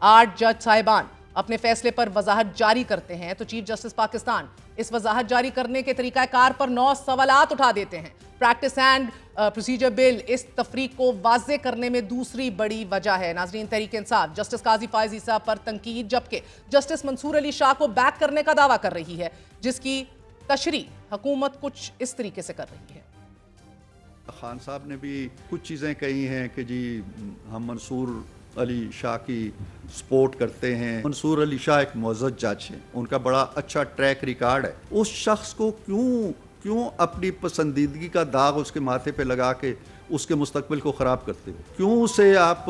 8 जज साहिबान अपने फैसले पर वजाहत जारी करते हैं तो चीफ जस्टिस पाकिस्तान इस वजाहत जारी करने के तरीकाकार पर 9 सवालात उठा देते हैं। प्रैक्टिस एंड प्रोसीजर बिल इस तफरीक को वाज़े करने में दूसरी बड़ी वजह है। नाजरीन, तहरीक इंसाफ जस्टिस काजी फायज ईसा पर तनकीद, जबकि जस्टिस मंसूर अली शाह को बैक करने का दावा कर रही है, जिसकी तशरीह हुकूमत कुछ इस तरीके से कर रही है। खान साहब ने भी कुछ चीज़ें कही हैं कि जी हम मंसूर अली शाह की सपोर्ट करते हैं। मंसूर अली शाह एक मुअज़्ज़ज़ जज हैं, उनका बड़ा अच्छा ट्रैक रिकॉर्ड है। उस शख्स को क्यों अपनी पसंदीदगी का दाग उसके माथे पे लगा के उसके मुस्तकबिल को ख़राब करते हो? क्यों उसे आप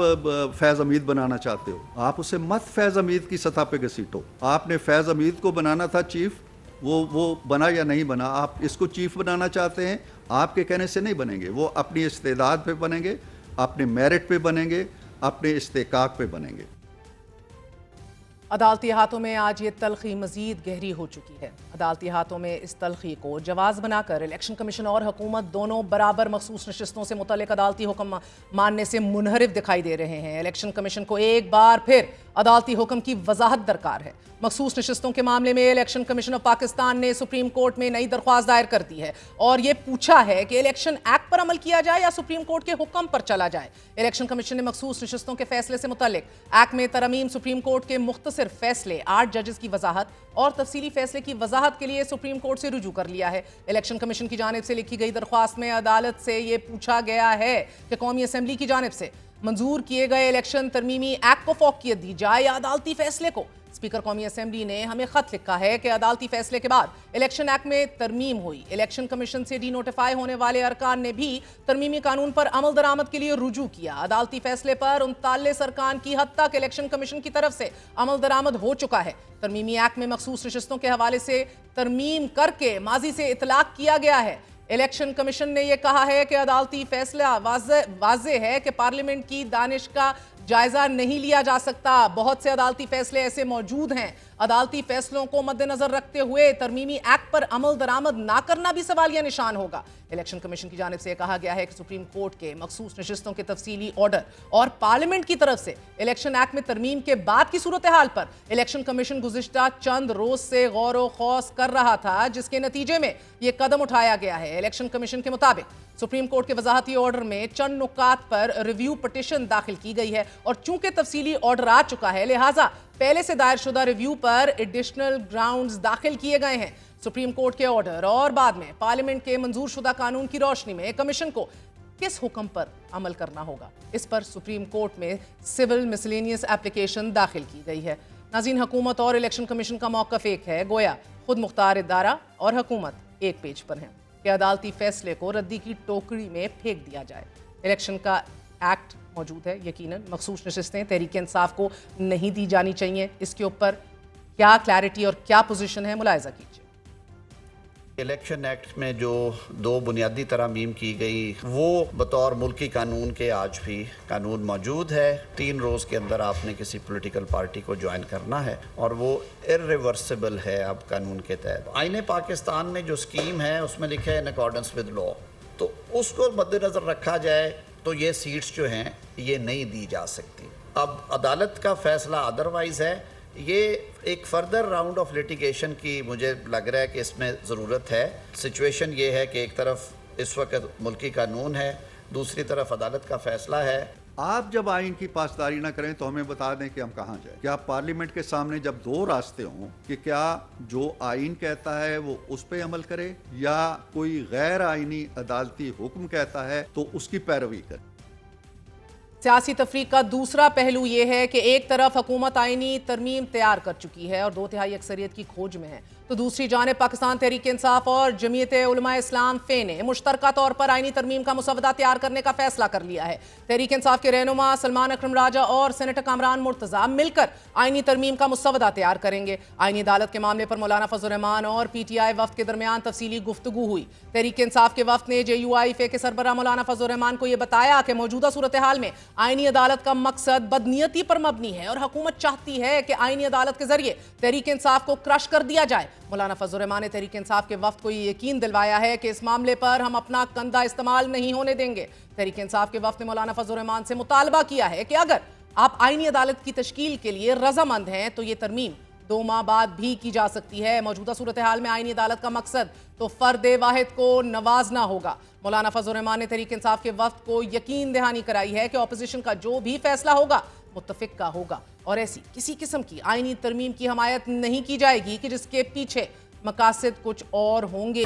फैज़ हमीद बनाना चाहते हो? आप उसे मत फैज़ हमीद की सतह पे घसीटो। आपने फैज़ हमीद को बनाना था चीफ, वो बना या नहीं बना। आप इसको चीफ बनाना चाहते हैं, आपके कहने से नहीं बनेंगे। वो अपनी इस्तेदाद पे बनेंगे, अपने मेरिट पे बनेंगे, अपने इस्तेकाक पे बनेंगे। अदालती हाथों में आज ये तलखी मजीद गहरी हो चुकी है। अदालती हाथों में इस तलखी को जवाज़ बनाकर इलेक्शन कमीशन और हुकूमत दोनों बराबर मखसूस नशिस्तों से मुतल्लिक अदालती हुक्म मानने से मुनहरिफ दिखाई दे रहे हैं। इलेक्शन कमीशन को एक बार फिर अदालती हुक्म की वजाहत दरकार है। मखसूस नशिस्तों के मामले में इलेक्शन कमीशन ऑफ पाकिस्तान ने सुप्रीम कोर्ट में नई दरख्वास्त दायर कर दी है और ये पूछा है कि इलेक्शन एक्ट पर अमल किया जाए या सुप्रीम कोर्ट के हुक्म पर चला जाए। इलेक्शन कमीशन ने मखसूस नशिस्तों के फैसले से मुतल्लिक एक्ट में तरमीम, सुप्रीम कोर्ट के मुख्तसर फैसले, 8 जजेस की वजाहत और तफसीली फैसले की वजाहत के लिए सुप्रीम कोर्ट से रुजू कर लिया है। इलेक्शन कमीशन की जानिब से लिखी गई दरख्वास्त में अदालत से ये पूछा गया है कि कौमी असम्बली की जानिब से मंजूर किए गए इलेक्शन तरमीमी एक्ट को फौकियत दी जाए या अदालती फैसले को। स्पीकर कौमी असम्बली ने हमें खत लिखा है कि अदालती फैसले के बाद इलेक्शन एक्ट में तरमीम हुई। इलेक्शन कमीशन से डी नोटिफाई होने वाले अरकान ने भी तरमीमी कानून पर अमल दरामद के लिए रुजू किया। अदालती फैसले पर 39 अरकान की हद तक इलेक्शन कमीशन की तरफ से अमल दरामद हो चुका है। तरमीमी एक्ट में मखसूस नशिस्तों के हवाले से तरमीम करके माजी से इतलाक किया गया है। इलेक्शन कमीशन ने यह कहा है कि अदालती फैसला वाज़े है कि पार्लियामेंट की दानिश का जायजा नहीं लिया जा सकता। बहुत से अदालती फैसले ऐसे मौजूद हैं। अदालती फैसलों को मद्देनजर रखते हुए तरमीमी एक्ट पर अमल दरामद ना करना भी सवालिया निशान होगा। इलेक्शन कमीशन की जानिब से कहा गया है कि सुप्रीम कोर्ट के मखसूस नशिस्तों के तफसीली ऑर्डर और पार्लियामेंट की तरफ से इलेक्शन एक्ट में तरमीम के बाद की सूरत हाल पर इलेक्शन कमीशन गुज़िश्ता चंद रोज से गौर व खौस कर रहा था, जिसके नतीजे में यह कदम उठाया गया है। इलेक्शन कमीशन के मुताबिक सुप्रीम कोर्ट के वजाहती ऑर्डर में चंद नुकात पर रिव्यू पिटीशन दाखिल की गई है और चूंकि तफसीली ऑर्डर आ चुका है, लिहाजा पहले से दायर शुदा रिव्यू पर एडिशनल ग्राउंड्स दाखिल किए गए हैं। सुप्रीम कोर्ट के ऑर्डर और बाद में पार्लियामेंट के मंजूर शुदा कानून की रोशनी में कमीशन को किस हुक्म पर अमल करना होगा, इस पर सुप्रीम कोर्ट में सिविल मिसलेनियस एप्लीकेशन दाखिल की गई है। नाज़रीन, हुकूमत और इलेक्शन कमीशन का मौक़िफ़ एक है, गोया खुद मुख्तार इदारा और हुकूमत एक पेज पर हैं कि अदालती फैसले को रद्दी की टोकरी में फेंक दिया जाए। इलेक्शन का एक्ट मौजूद है, यकीनन मखसूस नशिस्तें तहरीक इंसाफ को नहीं दी जानी चाहिए। इसके ऊपर क्या क्लैरिटी और क्या पोजीशन है, मुलाहिजा कीजिए। इलेक्शन एक्ट में जो 2 बुनियादी तरमीम की गई वो बतौर मुल्की कानून के आज भी कानून मौजूद है। 3 रोज़ के अंदर आपने किसी पॉलिटिकल पार्टी को ज्वाइन करना है और वो इर्रिवर्सिबल है अब कानून के तहत। आईने पाकिस्तान में जो स्कीम है उसमें लिखा है इन अकॉर्डेंस विद लॉ, तो उसको मद्देनज़र रखा जाए तो ये सीट्स जो हैं ये नहीं दी जा सकती। अब अदालत का फैसला अदरवाइज़ है। ये एक फर्दर राउंड ऑफ लिटिगेशन की मुझे लग रहा है कि इसमें ज़रूरत है। सिचुएशन ये है कि एक तरफ इस वक्त मुल्की कानून है, दूसरी तरफ अदालत का फ़ैसला है। आप जब आइन की पासदारी ना करें तो हमें बता दें कि हम कहाँ जाएं। क्या पार्लियामेंट के सामने जब 2 रास्ते हों कि क्या जो आइन कहता है वो उस पर अमल करे या कोई गैर आइनी अदालती हुक्म कहता है तो उसकी पैरवी करे। सियासी तफरीक का दूसरा पहलू ये है कि एक तरफ हुकूमत आइनी तरमीम तैयार कर चुकी है और 2/3 अक्सरियत की खोज में है, तो दूसरी जानिब पाकिस्तान तहरीक इंसाफ और जमीयत उलमा इस्लाम फे ने मुश्तरका तौर पर आइनी तरमीम का मुसवदा तैयार करने का फैसला कर लिया है। तहरीक इंसाफ के रहनुमा सलमान अकरम राजा और सेनेटर कामरान मुर्तज़ा मिलकर आइनी तरमीम का मुसवदा तैयार करेंगे। आइनी अदालत के मामले पर मौलाना फजल रहमान और PTI वफ्द के दरमियान तफसीली गुफ्तगू हुई। तहरीक इंसाफ के वफ्द ने JUI फे के सरबराह मौलाना फजल रहमान को यह बताया कि मौजूदा सूरत हाल में आइनी अदालत का मकसद बदनीयती पर मबनी है और हुकूमत चाहती है कि आइनी अदालत के जरिए तहरीक इंसाफ को क्रश कर दिया जाए। मौलाना फजल रहमान ने तहरीक इंसाफ के वफ्द को ये यकीन दिलवाया है कि इस मामले पर हम अपना कंधा इस्तेमाल नहीं होने देंगे। तहरीक इंसाफ के वफ्द ने मौलाना फजल रहमान से मुतालबा किया है कि अगर آپ آئینی عدالت کی تشکیل کے لیے رضامند ہیں تو یہ ترمیم 2 ماہ بعد بھی کی جا سکتی ہے۔ موجودہ صورتحال میں آئینی عدالت کا مقصد تو فرد واحد کو نوازنا ہوگا۔ مولانا فضل الرحمان نے تحریک انصاف کے وفد کو یقین دہانی کرائی ہے کہ اپوزیشن کا جو بھی فیصلہ ہوگا متفق کا ہوگا اور ایسی کسی قسم کی آئینی ترمیم کی حمایت نہیں کی جائے گی کہ جس کے پیچھے مقاصد کچھ اور ہوں گے۔